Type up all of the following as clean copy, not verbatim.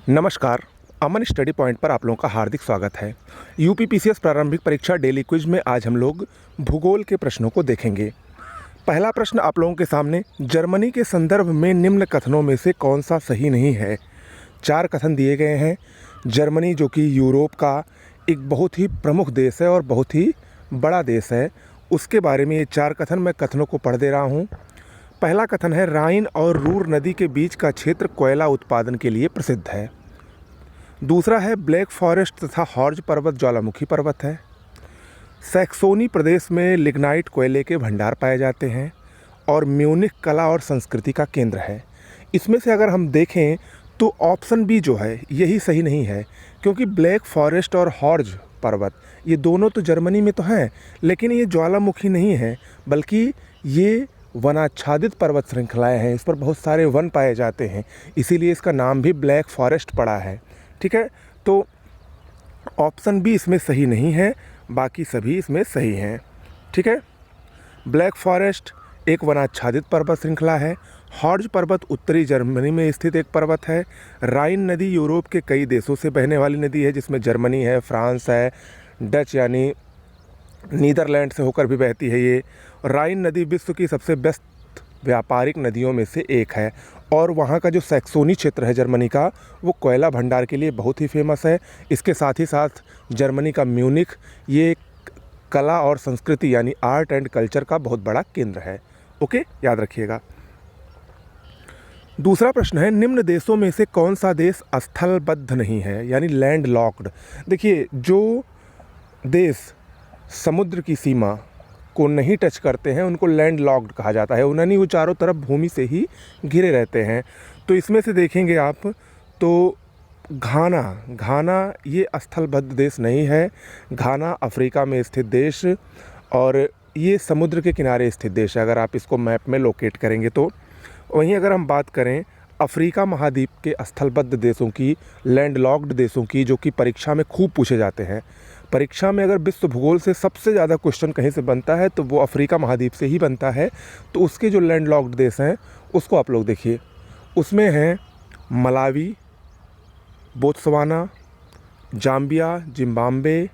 नमस्कार। अमन study point पर आप लोगों का हार्दिक स्वागत है। यूपीपीसीएस प्रारंभिक परीक्षा डेली क्विज में आज हम लोग भूगोल के प्रश्नों को देखेंगे। पहला प्रश्न आप लोगों के सामने, जर्मनी के संदर्भ में निम्न कथनों में से कौन सा सही नहीं है। 4 कथन दिए गए हैं। जर्मनी जो कि यूरोप का एक बहुत ही प्रमुख देश है और बहुत ही बड़ा देश है, उसके बारे में ये 4 कथन मैं कथनों को पढ़ दे रहा हूँ। पहला कथन है, राइन और रूर नदी के बीच का क्षेत्र कोयला उत्पादन के लिए प्रसिद्ध है। दूसरा है, ब्लैक फॉरेस्ट तथा हॉर्ज पर्वत ज्वालामुखी पर्वत है। सैक्सोनी प्रदेश में लिग्नाइट कोयले के भंडार पाए जाते हैं और म्यूनिख कला और संस्कृति का केंद्र है। इसमें से अगर हम देखें तो ऑप्शन बी जो है यही सही नहीं है, क्योंकि ब्लैक फॉरेस्ट और हॉर्ज पर्वत ये दोनों तो जर्मनी में तो हैं, लेकिन ये ज्वालामुखी नहीं है, बल्कि ये वनाच्छादित पर्वत श्रृंखलाएँ हैं। इस पर बहुत सारे वन पाए जाते हैं, इसीलिए इसका नाम भी ब्लैक फॉरेस्ट पड़ा है। ठीक है, तो ऑप्शन बी इसमें सही नहीं है, बाकी सभी इसमें सही हैं। ठीक है, ब्लैक फॉरेस्ट एक वनाच्छादित पर्वत श्रृंखला है। हॉर्ज पर्वत उत्तरी जर्मनी में स्थित एक पर्वत है। राइन नदी यूरोप के कई देशों से बहने वाली नदी है, जिसमें जर्मनी है, फ्रांस है, डच यानी नीदरलैंड से होकर भी बहती है। ये राइन नदी विश्व की सबसे व्यस्त व्यापारिक नदियों में से एक है और वहाँ का जो सैक्सोनी क्षेत्र है जर्मनी का, वो कोयला भंडार के लिए बहुत ही फेमस है। इसके साथ ही साथ जर्मनी का म्यूनिख ये कला और संस्कृति यानी आर्ट एंड कल्चर का बहुत बड़ा केंद्र है। ओके, याद रखिएगा। दूसरा प्रश्न है, निम्न देशों में से कौन सा देश स्थलबद्ध नहीं है यानी लैंड लॉक्ड। देखिए, जो देश समुद्र की सीमा को नहीं टच करते हैं उनको लैंड लॉक्ड कहा जाता है। उन्हें वो चारों तरफ भूमि से ही घिरे रहते हैं। तो इसमें से देखेंगे आप तो घाना ये स्थलबद्ध देश नहीं है। घाना अफ्रीका में स्थित देश और ये समुद्र के किनारे स्थित देश है, अगर आप इसको मैप में लोकेट करेंगे तो। वहीं अगर हम बात करें अफ्रीका महाद्वीप के स्थलबद्ध देशों की, लैंड लॉक्ड देशों की, जो कि परीक्षा में खूब पूछे जाते हैं। परीक्षा में अगर विश्व भूगोल से सबसे ज़्यादा क्वेश्चन कहीं से बनता है तो वो अफ्रीका महाद्वीप से ही बनता है। तो उसके जो लैंड लॉक्ड देश हैं उसको आप लोग देखिए, उसमें हैं Malawi, Botswana, Zambia, Zimbabwe,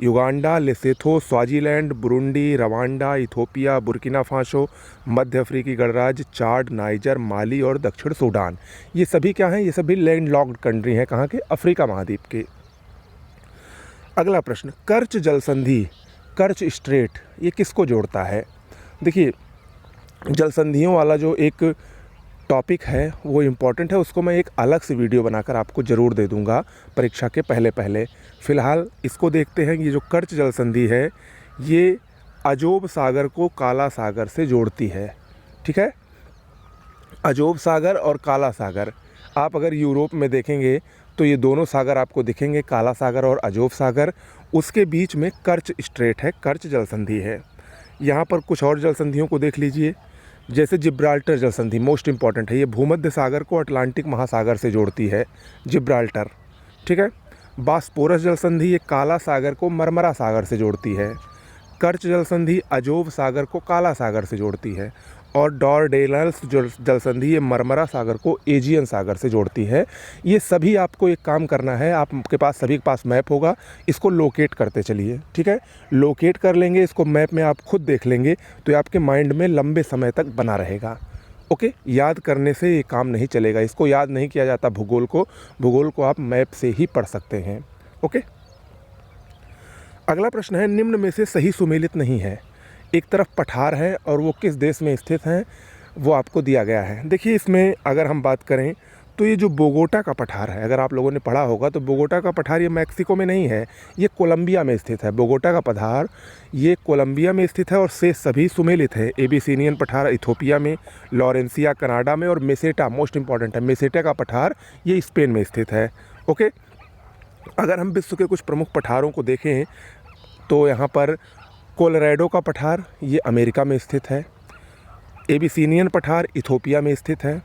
Uganda, Lesotho, Swaziland, Burundi, Rwanda, Ethiopia, Burkina Faso, मध्य अफ्रीकी गणराज्य, चाड, नाइजर, माली और दक्षिण सूडान। ये सभी क्या हैं? ये सभी लैंड लॉक्ड कंट्री हैं। कहाँ के? अफ्रीका महाद्वीप के। अगला प्रश्न, कर्च जलसंधि, कर्च स्ट्रेट, ये किसको जोड़ता है? देखिए, जलसंधियों वाला जो एक टॉपिक है वो इम्पॉर्टेंट है, उसको मैं एक अलग से वीडियो बनाकर आपको ज़रूर दे दूंगा परीक्षा के पहले। फ़िलहाल इसको देखते हैं। ये जो कर्च जलसंधि है ये अजोब सागर को काला सागर से जोड़ती है। ठीक है, अजोब सागर और काला सागर, आप अगर यूरोप में देखेंगे तो ये दोनों सागर आपको दिखेंगे, काला सागर और अजोब सागर। उसके बीच में कर्च स्ट्रेट है, कर्च जलसंधि है। यहाँ पर कुछ और जलसंधियों को देख लीजिए, जैसे जिब्राल्टर जलसंधि मोस्ट इम्पॉर्टेंट है। ये भूमध्य सागर को अटलांटिक महासागर से जोड़ती है, जिब्राल्टर। ठीक है, बास्पोरस जलसंधि ये काला सागर को मरमरा सागर से जोड़ती है। कर्च जलसंधि अजोब सागर को काला सागर से जोड़ती है और डॉर्डेनल्स जलसंधि ये मरमरा सागर को एजियन सागर से जोड़ती है। ये सभी आपको एक काम करना है, आपके पास सभी के पास मैप होगा, इसको लोकेट करते चलिए। ठीक है, लोकेट कर लेंगे इसको, मैप में आप खुद देख लेंगे तो ये आपके माइंड में लंबे समय तक बना रहेगा। ओके, याद करने से ये काम नहीं चलेगा, इसको याद नहीं किया जाता भूगोल को आप मैप से ही पढ़ सकते हैं। ओके, अगला प्रश्न है, निम्न में से सही सुमेलित नहीं है। एक तरफ पठार है और वो किस देश में स्थित हैं वो आपको दिया गया है। देखिए, इसमें अगर हम बात करें तो ये जो बोगोटा का पठार है, अगर आप लोगों ने पढ़ा होगा तो बोगोटा का पठार ये मैक्सिको में नहीं है, ये कोलंबिया में स्थित है। बोगोटा का पठार ये कोलंबिया में स्थित है और शेष सभी सुमेलित है। एबिसिनियन पठार इथोपिया में, लॉरेंसिया कनाडा में और मेसेटा मोस्ट इंपॉर्टेंट है, मेसेटा का पठार ये स्पेन में स्थित है। ओके, अगर हम विश्व के कुछ प्रमुख पठारों को देखें तो यहाँ पर कोलोराडो का पठार ये अमेरिका में स्थित है। एबिसिनियन पठार इथोपिया में स्थित है।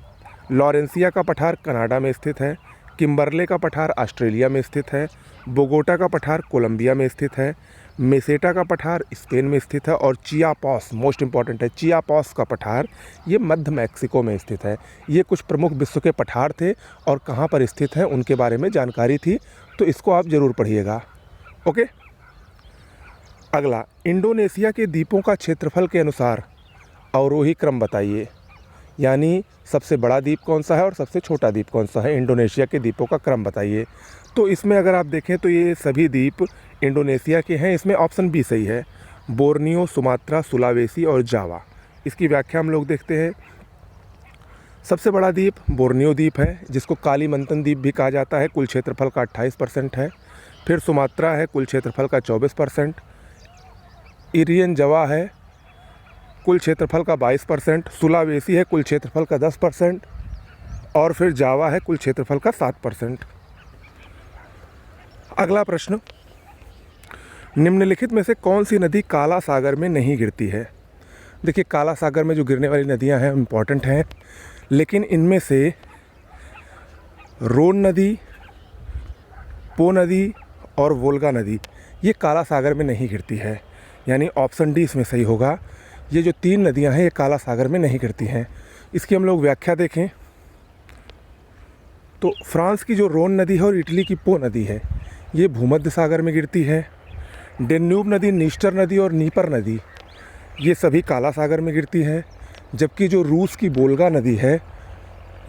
लॉरेंसिया का पठार कनाडा में स्थित है। किम्बरले का पठार ऑस्ट्रेलिया में स्थित है, बोगोटा का पठार कोलंबिया में स्थित है, मेसेटा का पठार स्पेन में स्थित है और चियापॉस, मोस्ट इम्पॉर्टेंट है, चियापॉस का पठार ये मध्य मैक्सिको में स्थित है। ये कुछ प्रमुख विश्व के पठार थे और कहाँ पर स्थित हैं उनके बारे में जानकारी थी, तो इसको आप ज़रूर पढ़िएगा। ओके। अगला, इंडोनेशिया के द्वीपों का क्षेत्रफल के अनुसार अवरोही क्रम बताइए, यानी सबसे बड़ा द्वीप कौन सा है और सबसे छोटा द्वीप कौन सा है, इंडोनेशिया के द्वीपों का क्रम बताइए। तो इसमें अगर आप देखें तो ये सभी द्वीप इंडोनेशिया के हैं। इसमें ऑप्शन बी सही है, बोर्नियो, सुमात्रा, सुलावेसी और जावा। इसकी व्याख्या हम लोग देखते हैं। सबसे बड़ा द्वीप बोर्नियो द्वीप है, जिसको कालीमंतन द्वीप भी कहा जाता है, कुल क्षेत्रफल का 28% है। फिर सुमात्रा है, कुल क्षेत्रफल का 24%। इरियन जवा है, कुल क्षेत्रफल का 22%। सुलावेसी है, कुल क्षेत्रफल का 10%। और फिर जावा है, कुल क्षेत्रफल का 7%। अगला प्रश्न, निम्नलिखित में से कौन सी नदी काला सागर में नहीं गिरती है। देखिए, काला सागर में जो गिरने वाली नदियां हैं इम्पॉर्टेंट हैं, लेकिन इनमें से रोन नदी, पो नदी और वोल्गा नदी ये काला सागर में नहीं गिरती है, यानी ऑप्शन डी इसमें सही होगा। ये जो 3 नदियां हैं ये काला सागर में नहीं गिरती हैं। इसकी हम लोग व्याख्या देखें तो फ्रांस की जो रोन नदी है और इटली की पो नदी है ये भूमध्य सागर में गिरती है। डेन्यूब नदी, नीस्टर नदी और नीपर नदी ये सभी काला सागर में गिरती है, जबकि जो रूस की वोल्गा नदी है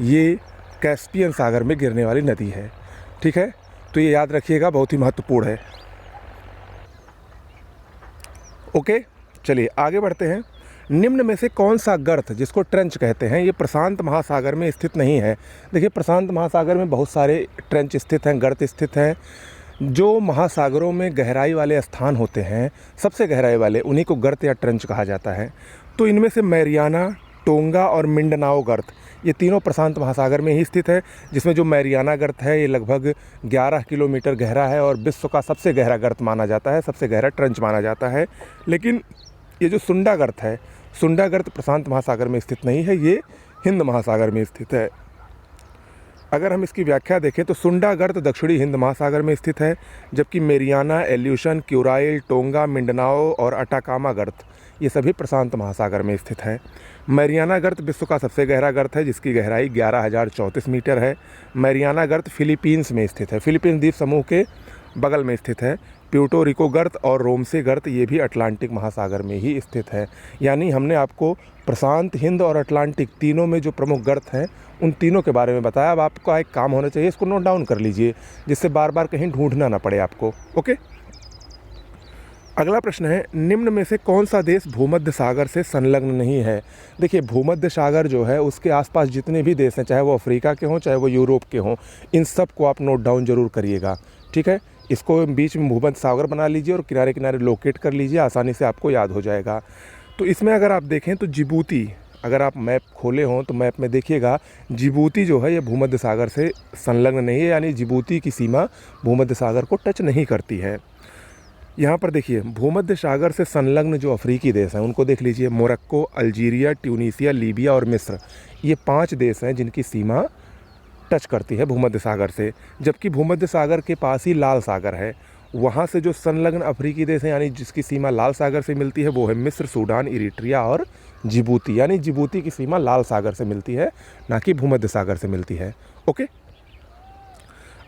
ये कैस्पियन सागर में गिरने वाली नदी है। ठीक है, तो ये याद रखिएगा, बहुत ही महत्वपूर्ण है। ओके, चलिए आगे बढ़ते हैं। निम्न में से कौन सा गर्त, जिसको ट्रेंच कहते हैं, ये प्रशांत महासागर में स्थित नहीं है। देखिए, प्रशांत महासागर में बहुत सारे ट्रेंच स्थित हैं, गर्त स्थित हैं। जो महासागरों में गहराई वाले स्थान होते हैं, सबसे गहराई वाले, उन्हीं को गर्त या ट्रेंच कहा जाता है। तो इनमें से मैरियाना, टोंगा और मिंडनाओ गर्त ये तीनों प्रशांत महासागर में ही स्थित है, जिसमें जो मैरियाना गर्त है ये लगभग 11 किलोमीटर गहरा है और विश्व का सबसे गहरा गर्त माना जाता है, सबसे गहरा ट्रेंच माना जाता है। लेकिन ये जो सुंडा गर्त है, सुंडा गर्त प्रशांत महासागर में स्थित नहीं है, ये हिंद महासागर में स्थित है। अगर हम इसकी व्याख्या देखें तो सुंडा गर्त दक्षिणी हिंद महासागर में स्थित है, जबकि Mariana, elution, Kuril, tonga, Mindanao और अटाकामा गर्त ये सभी प्रशांत महासागर में स्थित है। मैरियाना गर्त विश्व का सबसे गहरा गर्त है, जिसकी गहराई 11,034 मीटर है। मैरियाना गर्त फिलीपींस में स्थित है, फिलीपींस द्वीप समूह के बगल में स्थित है। प्यूर्टो रिको गर्त और रोमसे गर्त ये भी अटलांटिक महासागर में ही स्थित है। यानी हमने आपको प्रशांत, हिंद और अटलांटिक तीनों में जो प्रमुख गर्त हैं उन तीनों के बारे में बताया। अब आपका एक काम होना चाहिए, इसको नोट डाउन कर लीजिए, जिससे बार बार कहीं ढूंढना ना पड़े आपको। ओके। अगला प्रश्न है, निम्न में से कौन सा देश भूमध्य सागर से संलग्न नहीं है। देखिए, भूमध्य सागर जो है उसके आसपास जितने भी देश हैं, चाहे वो अफ्रीका के हों चाहे वो यूरोप के हों, इन सब को आप नोट डाउन जरूर करिएगा। ठीक है, इसको बीच में भूमध्य सागर बना लीजिए और किनारे किनारे लोकेट कर लीजिए, आसानी से आपको याद हो जाएगा। तो इसमें अगर आप देखें तो जिबूती, अगर आप मैप खोले हों तो मैप में देखिएगा, जिबूती जो है ये भूमध्य सागर से संलग्न नहीं है, यानी जिबूती की सीमा भूमध्य सागर को टच नहीं करती है। यहाँ पर देखिए, भूमध्य सागर से संलग्न जो अफ्रीकी देश हैं उनको देख लीजिए, मोरक्को, अल्जीरिया, ट्यूनीसिया, लीबिया और मिस्र, ये 5 देश हैं जिनकी सीमा टच करती है भूमध्य सागर से। जबकि भूमध्य सागर के पास ही लाल सागर है, वहाँ से जो संलग्न अफ्रीकी देश हैं यानी जिसकी सीमा लाल सागर से मिलती है वो है मिस्र, सूडान, इरिट्रिया और जिबूती। यानी जिबूती की सीमा लाल सागर से मिलती है, ना कि भूमध्य सागर से मिलती है। ओके।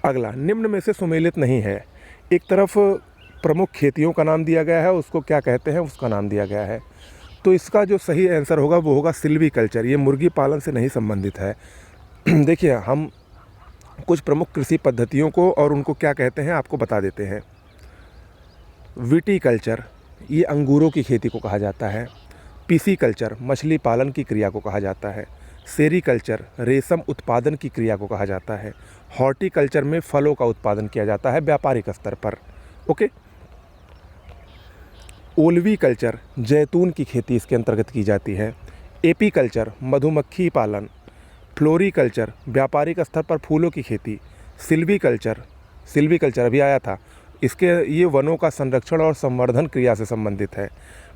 अगला, निम्न में से सुमेलित नहीं है। एक तरफ प्रमुख खेतियों का नाम दिया गया है, उसको क्या कहते हैं उसका नाम दिया गया है। तो इसका जो सही आंसर होगा वो होगा सिल्वी कल्चर। ये मुर्गी पालन से नहीं संबंधित है। देखिए, हम कुछ प्रमुख कृषि पद्धतियों को और उनको क्या कहते हैं आपको बता देते हैं। विटी कल्चर, ये अंगूरों की खेती को कहा जाता है। पीसी कल्चर, मछली पालन की क्रिया को कहा जाता है। सेरीकल्चर, रेशम उत्पादन की क्रिया को कहा जाता है। हॉर्टिकल्चर में फलों का उत्पादन किया जाता है व्यापारिक स्तर पर। ओके। ओलवी कल्चर, जैतून की खेती इसके अंतर्गत की जाती है। एपी कल्चर, मधुमक्खी पालन। फ्लोरीकल्चर, व्यापारिक स्तर पर फूलों की खेती। सिल्वी कल्चर अभी आया था, इसके ये वनों का संरक्षण और संवर्धन क्रिया से संबंधित है।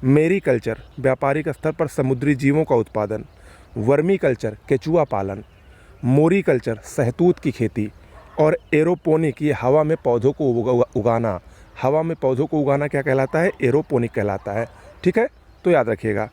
मेरी कल्चर, व्यापारिक स्तर पर समुद्री जीवों का उत्पादन। वर्मी कल्चर, केचुआ पालन। मोरी कल्चर, सहतूत की खेती। और एरोपोनिक, ये हवा में पौधों को उगाना, हवा में पौधों को उगाना क्या कहलाता है? एरोपोनिक कहलाता है। ठीक है, तो याद रखिएगा।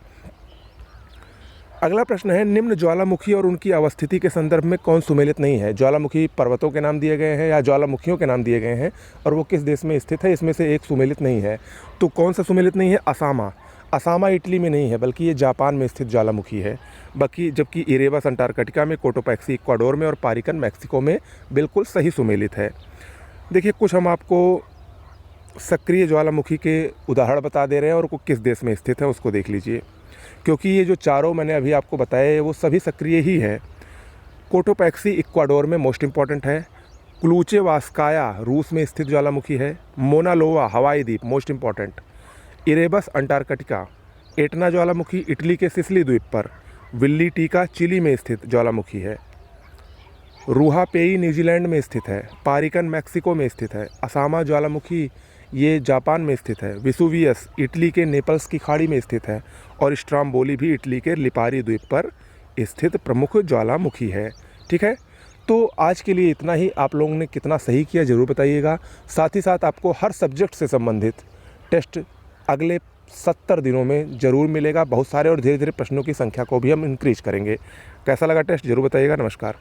अगला प्रश्न है, निम्न ज्वालामुखी और उनकी अवस्थिति के संदर्भ में कौन सुमेलित नहीं है? ज्वालामुखी पर्वतों के नाम दिए गए हैं या ज्वालामुखियों के नाम दिए गए हैं और वो किस देश में स्थित है? इसमें से एक सुमेलित नहीं है। तो कौन सा सुमेलित नहीं है? असामा। असामा इटली में नहीं है बल्कि ये जापान में स्थित ज्वालामुखी है। बाकी जबकि इरेबस अंटार्कटिका में, कोटोपैक्सी इक्वाडोर में और पारिकन मैक्सिको में बिल्कुल सही सुमेलित है। देखिए, कुछ हम आपको सक्रिय ज्वालामुखी के उदाहरण बता दे रहे हैं और वो किस देश में स्थित है उसको देख लीजिए, क्योंकि ये जो चारों मैंने अभी आपको बताए वो सभी सक्रिय ही है। कोटोपैक्सी इक्वाडोर में मोस्ट इम्पॉर्टेंट है। क्लूचेवास्काया रूस में स्थित ज्वालामुखी है। मोना लोआ हवाई द्वीप most important. Erebus Antarctica. Etna ज्वालामुखी इटली के सिसिली द्वीप पर। विल्ली टीका चिली में स्थित ज्वालामुखी है। रूहापेई न्यूजीलैंड में स्थित है। पारिकन मैक्सिको में स्थित है। असामा ज्वालामुखी ये जापान में स्थित है। विसुवियस इटली के नेपल्स की खाड़ी में स्थित है और स्ट्राम्बोली भी इटली के लिपारी द्वीप पर स्थित प्रमुख ज्वालामुखी है। ठीक है, तो आज के लिए इतना ही। आप लोगों ने कितना सही किया ज़रूर बताइएगा। साथ ही साथ आपको हर सब्जेक्ट से संबंधित टेस्ट अगले 70 दिनों में ज़रूर मिलेगा, बहुत सारे, और धीरे धीरे प्रश्नों की संख्या को भी हम इंक्रीज करेंगे। कैसा लगा टेस्ट ज़रूर बताइएगा। नमस्कार।